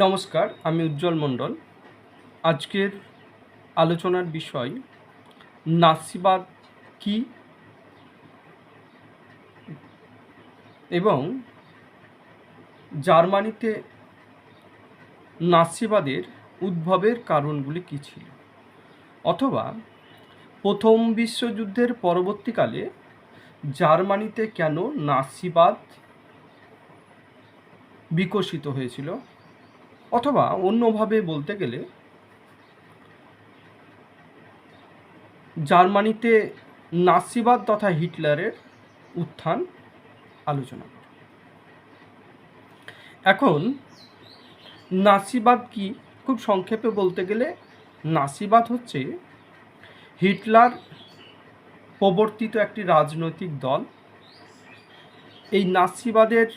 নমস্কার, আমি উজ্জ্বল মণ্ডল। আজকের আলোচনার বিষয় নাৎসিবাদ কী এবং জার্মানিতে নাৎসিবাদের উদ্ভবের কারণগুলি কী ছিল, অথবা প্রথম বিশ্বযুদ্ধের পরবর্তীকালে জার্মানিতে কেন নাৎসিবাদ বিকশিত হয়েছিল, অথবা অন্যভাবে বলতে গেলে জার্মানিতে নাৎসিবাদ তথা হিটলারের উত্থান আলোচনা করি। এখন নাৎসিবাদ কি, খুব সংক্ষেপে বলতে গেলে নাৎসিবাদ হচ্ছে হিটলার প্রবর্তিত একটি রাজনৈতিক দল। এই নাৎসিবাদের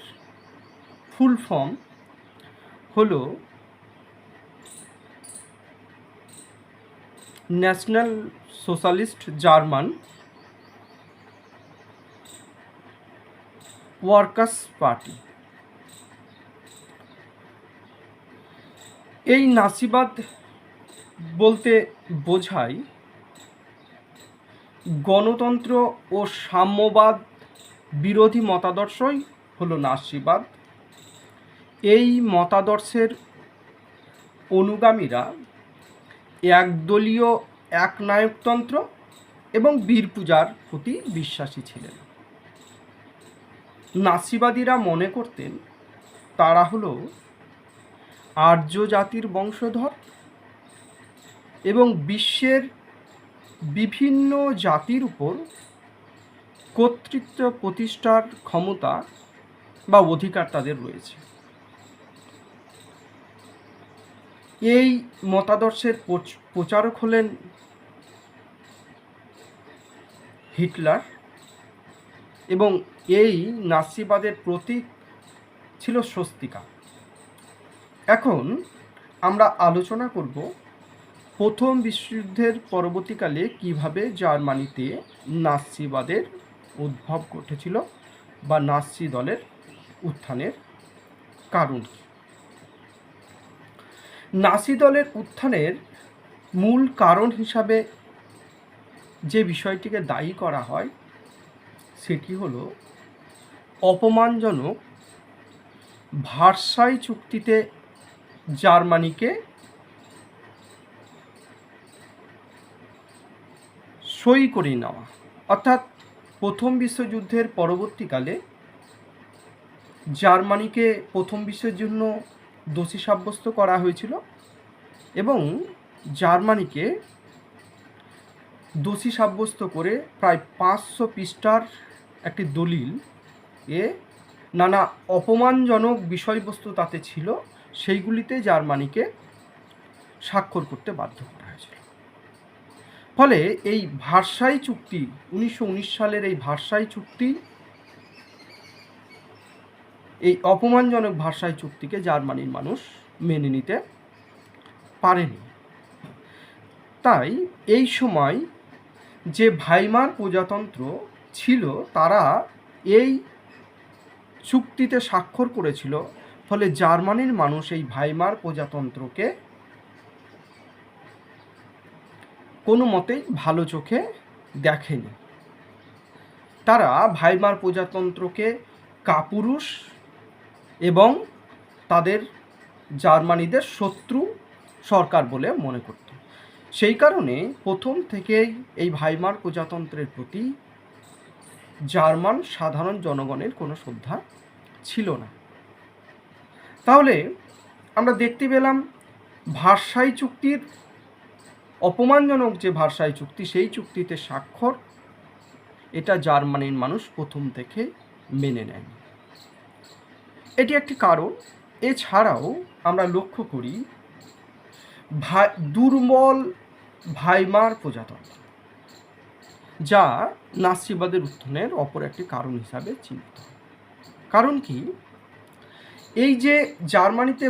ফুল ফর্ম হলো national socialist German workers party. এই নাৎসিবাদ বলতে বোঝায় গণতন্ত্র ও সাম্যবাদ বিরোধী মতাদর্শই হলো নাৎসিবাদ। এই মতাদর্শের অনুগামীরা একদলীয় একনায়কতন্ত্র এবং বীর পূজার প্রতি বিশ্বাসী ছিলেন। নাৎসিবাদীরা মনে করতেন তারা হলো আর্য জাতির বংশধর এবং বিশ্বের বিভিন্ন জাতির উপর কর্তৃত্ব প্রতিষ্ঠার ক্ষমতা বা অধিকার তাদের রয়েছে। এই মতাদর্শের প্রচারক হলেন হিটলার এবং এই নাৎসিবাদের প্রতীক ছিল স্বস্তিকা। এখন আমরা আলোচনা করব প্রথম বিশ্বযুদ্ধের পরবর্তীকালে কিভাবে জার্মানিতে নাৎসিবাদের উদ্ভব ঘটেছিল বা নাৎসি দলের উত্থানের কারণ কি। নাৎসি দলের উত্থানের মূল কারণ হিসাবে যে বিষয়টিকে দায়ী করা হয় সেটি হলো অপমানজনক ভার্সাই চুক্তিতে জার্মানিকে সই করে নেওয়া। অর্থাৎ প্রথম বিশ্বযুদ্ধের পরবর্তীকালে জার্মানিকে প্রথম বিশ্বযুদ্ধের জন্য দোষী সাব্যস্ত করা হয়েছিল এবং জার্মানিকে দোষী সাব্যস্ত করে প্রায় 500 পৃষ্ঠার একটি দলিল নানা অপমানজনক বিষয়বস্তু তাতে ছিল, সেইগুলিতে জার্মানিকে স্বাক্ষর করতে বাধ্য করা হয়েছিল। ফলে এই ভার্সাই চুক্তি 1919 সালের এই ভার্সাই চুক্তি, এই অপমানজনক ভার্সাই চুক্তিকে জার্মানির মানুষ মেনে নিতে পারেনি। তাই এই সময় যে ভাইমার প্রজাতন্ত্র ছিল তারা এই চুক্তিতে স্বাক্ষর করেছিল, ফলে জার্মানির মানুষ এই ভাইমার প্রজাতন্ত্রকে কোনো মতেই ভালো চোখে দেখেনি। তারা ভাইমার প্রজাতন্ত্রকে কাপুরুষ এবং তাদের জার্মানিদের শত্রু সরকার বলে মনে করত। সেই কারণে প্রথম থেকেই এই ভাইমার প্রজাতন্ত্রের প্রতি জার্মান সাধারণ জনগণের কোনো শ্রদ্ধা ছিল না। তাহলে আমরা দেখতে পেলাম ভার্সাই চুক্তির অপমানজনক যে ভার্সাই চুক্তি, সেই চুক্তিতে স্বাক্ষর এটা জার্মানির মানুষ প্রথম থেকে মেনে নেয়নি। এটি একটি কারণ। এছাড়াও আমরা লক্ষ্য করি দুর্বল ভাইমার প্রজাতন্ত্র, যা নাৎসিবাদের উত্থানের অপর একটি কারণ হিসাবে চিহ্নিত। কারণ কি, এই যে জার্মানিতে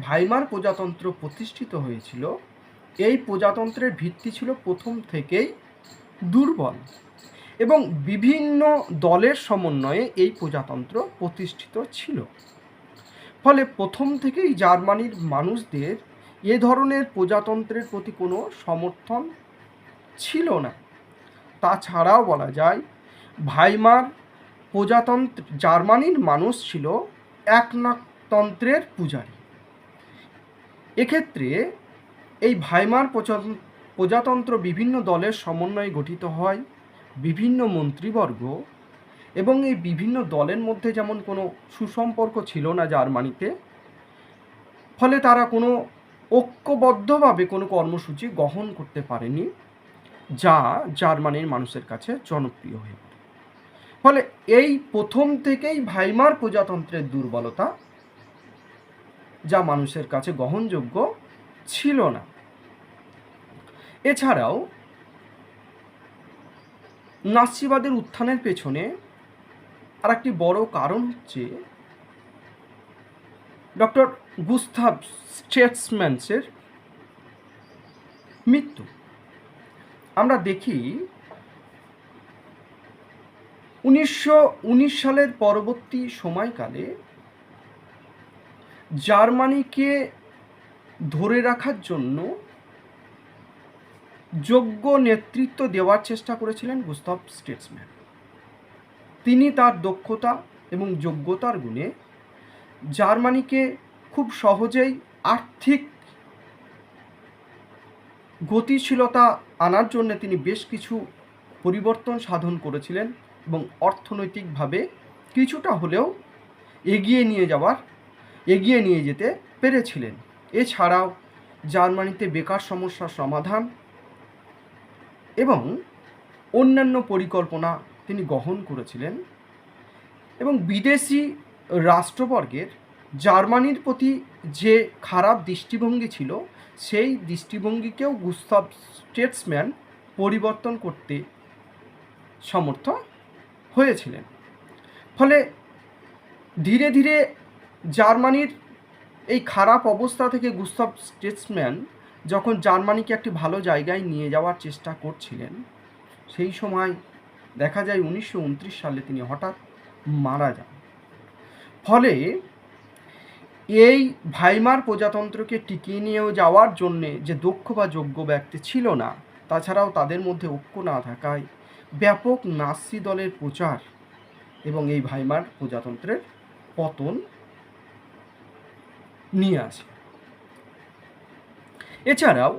ভাইমার প্রজাতন্ত্র প্রতিষ্ঠিত হয়েছিল, এই প্রজাতন্ত্রের ভিত্তি ছিল প্রথম থেকেই দুর্বল এবং বিভিন্ন দলের সমন্বয়ে এই প্রজাতন্ত্র প্রতিষ্ঠিত ছিল। ফলে প্রথম থেকেই জার্মানির মানুষদের এ ধরনের প্রজাতন্ত্রের প্রতি কোনো সমর্থন ছিল না। তাছাড়াও বলা যায় ভাইমার প্রজাতন্ত্র জার্মানির মানুষ ছিল একনায়কতন্ত্রের পূজারী। এক্ষেত্রে এই ভাইমার প্রজাতন্ত্র বিভিন্ন দলের সমন্বয়ে গঠিত হয়, বিভিন্ন মন্ত্রীবর্গ এবং এই বিভিন্ন দলের মধ্যে যেমন কোনো সুসম্পর্ক ছিল না জার্মানিতে, ফলে তারা কোনো ঐক্যবদ্ধভাবে কোনো কর্মসূচি গ্রহণ করতে পারেনি যা জার্মানির মানুষের কাছে জনপ্রিয় হয়ে পড়ে। ফলে এই প্রথম থেকেই ভাইমার প্রজাতন্ত্রের দুর্বলতা, যা মানুষের কাছে গ্রহণযোগ্য ছিল না। এছাড়াও নাৎসিবাদের উত্থানের পেছনে আর একটি বড় কারণ হচ্ছে ডক্টর গুস্তাভ স্ট্রেটসম্যানের মৃত্যু। আমরা দেখি 1919 সালের পরবর্তী সময়কালে জার্মানিকে ধরে রাখার জন্য যোগ্য নেতৃত্ব দেওয়ার চেষ্টা করেছিলেন গুস্তাভ স্ট্রেটসম্যান। তিনি তার দক্ষতা এবং যোগ্যতার গুণে জার্মানিকে খুব সহজেই আর্থিক গতিশীলতা আনার জন্য তিনি বেশ কিছু পরিবর্তন সাধন করেছিলেন এবং অর্থনৈতিকভাবে কিছুটা হলেও এগিয়ে নিয়ে যেতে পেরেছিলেন। এছাড়াও জার্মানিতে বেকার সমস্যার সমাধান এবং অন্যান্য পরিকল্পনা তিনি গ্রহণ করেছিলেন এবং বিদেশি রাষ্ট্রবর্গের জার্মানির প্রতি যে খারাপ দৃষ্টিভঙ্গি ছিল সেই দৃষ্টিভঙ্গিকেও গুস্তাভ স্ট্রেটসম্যান পরিবর্তন করতে সমর্থ হয়েছিলেন। ফলে ধীরে ধীরে জার্মানির এই খারাপ অবস্থা থেকে গুস্তাভ স্ট্রেটসম্যান যখন জার্মানিকে একটি ভালো জায়গায় নিয়ে যাওয়ার চেষ্টা করছিলেন, সেই সময় দেখা যায় 1929 সালে তিনি হঠাৎ মারা যান। ফলে এই ভাইমার প্রজাতন্ত্রকে টিকিয়ে নিয়ে যাওয়ার জন্যে যে দক্ষ বা যোগ্য ব্যক্তি ছিল না, তাছাড়াও তাদের মধ্যে ঐক্য না থাকায় ব্যাপক নাৎসি দলের প্রচার এবং এই ভাইমার প্রজাতন্ত্রের পতন নিয়ে আসে। এছাড়াও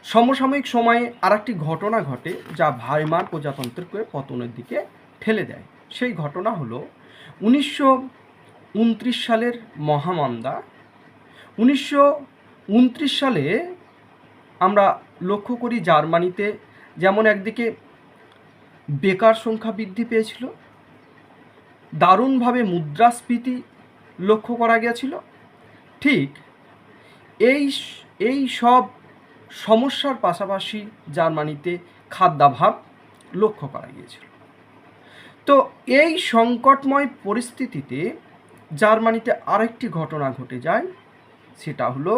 সমসাময়িক সময়ে আর একটি ঘটনা ঘটে যা ভাইমার প্রজাতন্ত্রকে পতনের দিকে ঠেলে দেয়। সেই ঘটনা হলো 1929 সালের মহামন্দা। 1929 সালে আমরা লক্ষ্য করি জার্মানিতে যেমন একদিকে বেকার সংখ্যা বৃদ্ধি পেয়েছিল, দারুণভাবে মুদ্রাস্ফীতি লক্ষ্য করা গিয়েছিল, ঠিক এই সব সমস্যার পাশাপাশি জার্মানিতে খাদ্যাভাব লক্ষ্য করা গিয়েছিল। তো এই সংকটময় পরিস্থিতিতে জার্মানিতে আরেকটি ঘটনা ঘটে যায়, সেটা হলো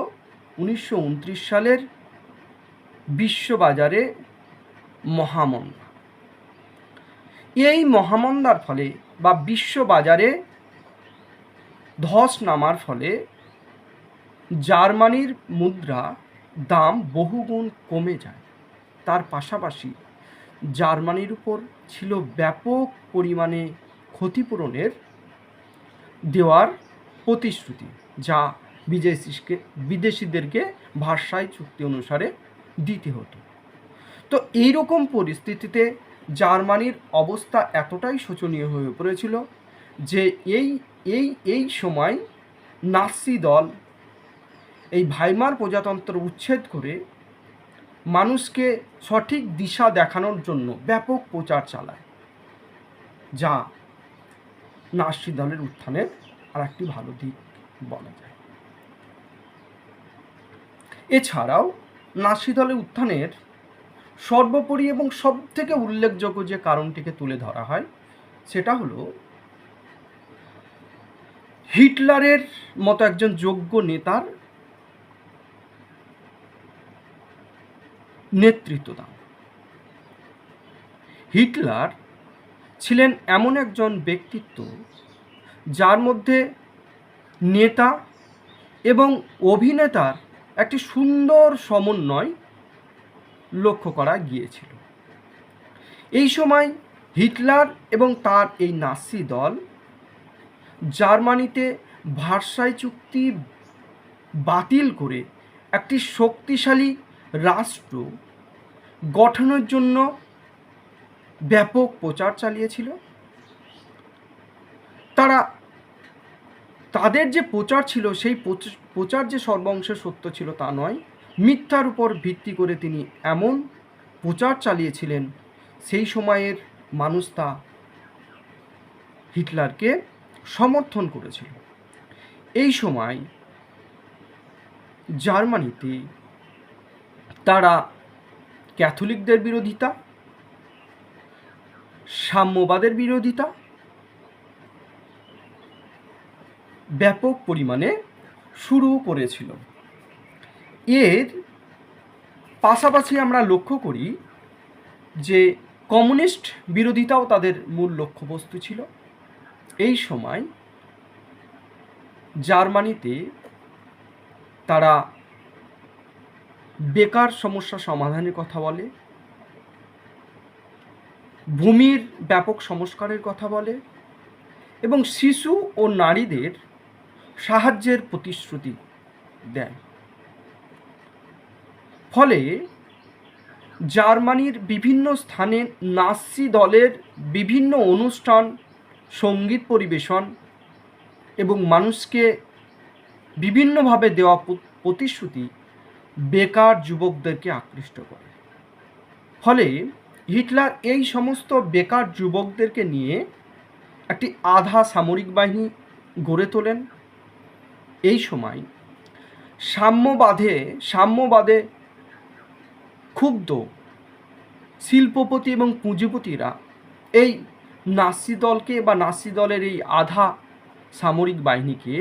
1929 সালের বিশ্ববাজারে মহামন্দা। এই মহামন্দার ফলে বা বিশ্ববাজারে ধস নামার ফলে জার্মানির মুদ্রা দাম বহুগুণ কমে যায়। তার পাশাপাশি জার্মানির উপর ছিল ব্যাপক পরিমাণে ক্ষতিপূরণের দেওয়ার প্রতিশ্রুতি, যা বিদেশিদেরকে ভার্সাই চুক্তি অনুসারে দিতে হতো। তো এইরকম পরিস্থিতিতে জার্মানির অবস্থা এতটাই শোচনীয় হয়ে পড়েছিল যে এই সময় নাৎসি দল এই ভাইমার প্রজাতন্ত্র উচ্ছেদ করে মানুষকে সঠিক দিশা দেখানোর জন্য ব্যাপক প্রচার চালায়, যা নাৎসি দলের উত্থানের আর একটি ভালো দিক বলা যায়। এছাড়াও নাৎসি দলের উত্থানের সর্বোপরি এবং সবথেকে উল্লেখযোগ্য যে কারণটিকে তুলে ধরা হয় সেটা হলো হিটলারের মতো একজন যোগ্য নেতার নেতৃত্ব দান। হিটলার ছিলেন এমন একজন ব্যক্তিত্ব যার মধ্যে নেতা এবং অভিনেতার একটি সুন্দর সমন্বয় লক্ষ্য করা গিয়েছিল। এই সময় হিটলার এবং তার এই নাৎসি দল জার্মানিতে ভার্সাই চুক্তি বাতিল করে একটি শক্তিশালী রাষ্ট্র গঠনের জন্য ব্যাপক প্রচার চালিয়েছিল। তাদের যে প্রচার ছিল সেই প্রচার যে সর্বাংশে সত্য ছিল তা নয়, মিথ্যার উপর ভিত্তি করে তিনি এমন প্রচার চালিয়েছিলেন সেই সময়ের মানুষ তা হিটলারকে সমর্থন করেছিল। এই সময় জার্মানিতে তারা ক্যাথলিকদের বিরোধিতা, সাম্যবাদের বিরোধিতা ব্যাপক পরিমাণে শুরু করেছিল। এর পাশাপাশি আমরা লক্ষ্য করি যে কমিউনিস্ট বিরোধিতাও তাদের মূল লক্ষ্যবস্তু ছিল। এই সময় জার্মানিতে তারা বেকার সমস্যা সমাধানের কথা বলে, ভূমির ব্যাপক সংস্কারের কথা বলে এবং শিশু ও নারীদের সাহায্যের প্রতিশ্রুতি দেয়। ফলে জার্মানির বিভিন্ন স্থানে নাৎসি দলের বিভিন্ন অনুষ্ঠান, সঙ্গীত পরিবেশন এবং মানুষকে বিভিন্নভাবে দেওয়া প্রতিশ্রুতি বেকার যুবকদেরকে আকৃষ্ট করে। ফলে হিটলার এই সমস্ত বেকার যুবকদেরকে নিয়ে একটি আধা সামরিক বাহিনী গড়ে তোলেন। এই সময় সাম্যবাদে ক্ষুব্ধ শিল্পপতি এবং পুঁজিপতিরা এই নাৎসি দলকে বা নাৎসি দলের এই আধা সামরিক বাহিনীকে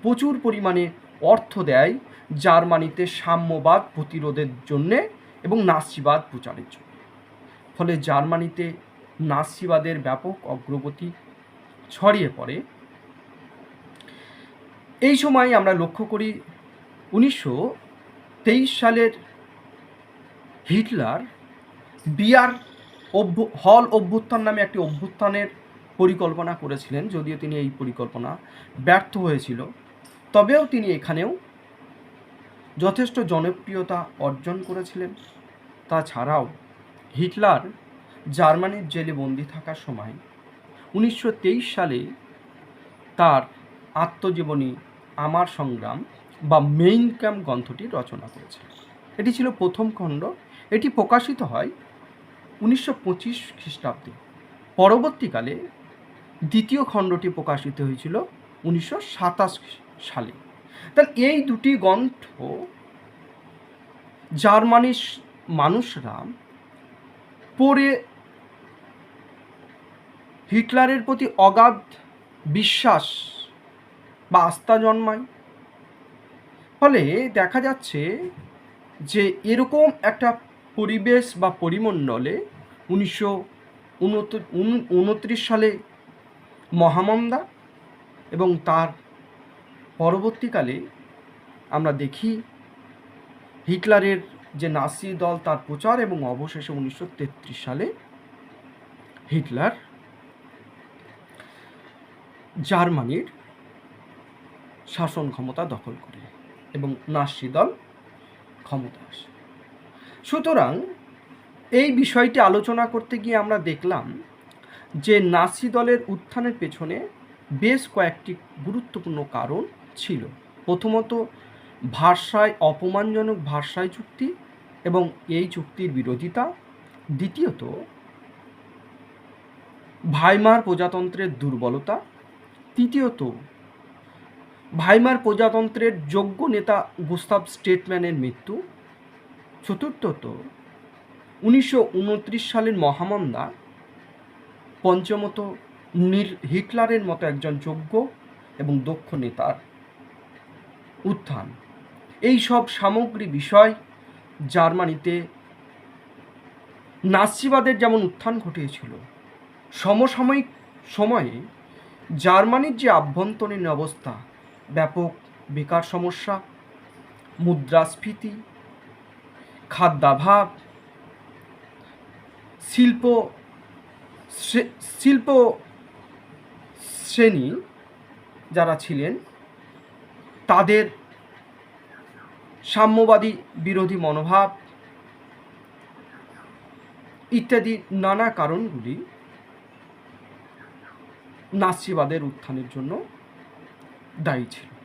প্রচুর পরিমাণে অর্থ দেয় জার্মানিতে সাম্যবাদ প্রতিরোধের জন্যে এবং নাৎসিবাদ প্রচারের জন্য। ফলে জার্মানিতে নাৎসিবাদের ব্যাপক অগ্রগতি ছড়িয়ে পড়ে। এই সময় আমরা লক্ষ্য করি 1923 সালের হিটলার বিয়ার হল অভ্যুত্থান নামে একটি অভ্যুত্থানের পরিকল্পনা করেছিলেন। যদিও তিনি এই পরিকল্পনা ব্যর্থ হয়েছিল, তবেও তিনি এখানেও যথেষ্ট জনপ্রিয়তা অর্জন করেছিলেন। তাছাড়াও হিটলার জার্মানির জেলে বন্দি থাকার সময় 1923 সালে তার আত্মজীবনী আমার সংগ্রাম বা মেইন ক্যাম্প গ্রন্থটি রচনা করেছিলেন। এটি ছিল প্রথম খণ্ড। এটি প্রকাশিত হয় 1925 খ্রিস্টাব্দে। পরবর্তীকালে দ্বিতীয় খণ্ডটি প্রকাশিত হয়েছিল 1927 সালে। তাহলে এই দুটি গ্রন্থ জার্মানির মানুষরা পড়ে হিটলারের প্রতি অগাধ বিশ্বাস বা আস্থা জন্মায়। ফলে দেখা যাচ্ছে যে এরকম একটা পরিবেশ বা পরিমণ্ডলে 1929 সালে মহামন্দা এবং তার পরবর্তীকালে আমরা দেখি হিটলারের যে নাৎসি দল তার প্রচার এবং অবশেষে 1933 সালে হিটলার জার্মানির শাসন ক্ষমতা দখল করে এবং নাৎসি দল ক্ষমতা আসে। সুতরাং এই বিষয়টি আলোচনা করতে গিয়ে আমরা দেখলাম যে নাৎসি দলের উত্থানের পেছনে বেশ কয়েকটি গুরুত্বপূর্ণ কারণ ছিল। প্রথমত অপমানজনক ভার্সাই চুক্তি এবং এই চুক্তির বিরোধিতা। দ্বিতীয়ত ভাইমার প্রজাতন্ত্রের দুর্বলতা। তৃতীয়ত ভাইমার প্রজাতন্ত্রের যোগ্য নেতা গুস্তাভ স্টেটম্যানের মৃত্যু। চতুর্থত 1929 সালের মহামন্দা। পঞ্চমত হিটলারের মতো একজন যোগ্য এবং দক্ষ নেতার উত্থান। এই সব সামগ্রিক বিষয় জার্মানিতে নাৎসিবাদের যেমন উত্থান ঘটিয়েছিল, সমসাময়িক সময়ে জার্মানির যে আভ্যন্তরীণ অবস্থা ব্যাপক বেকার সমস্যা, মুদ্রাস্ফীতি, খাদ্যাভাব, শিল্প শিল্প শ্রেণী যারা ছিলেন তাদের সাম্যবাদী বিরোধী মনোভাব ইত্যাদি নানা কারণগুলি নাৎসিবাদের উত্থানের জন্য দায়ী ছিল।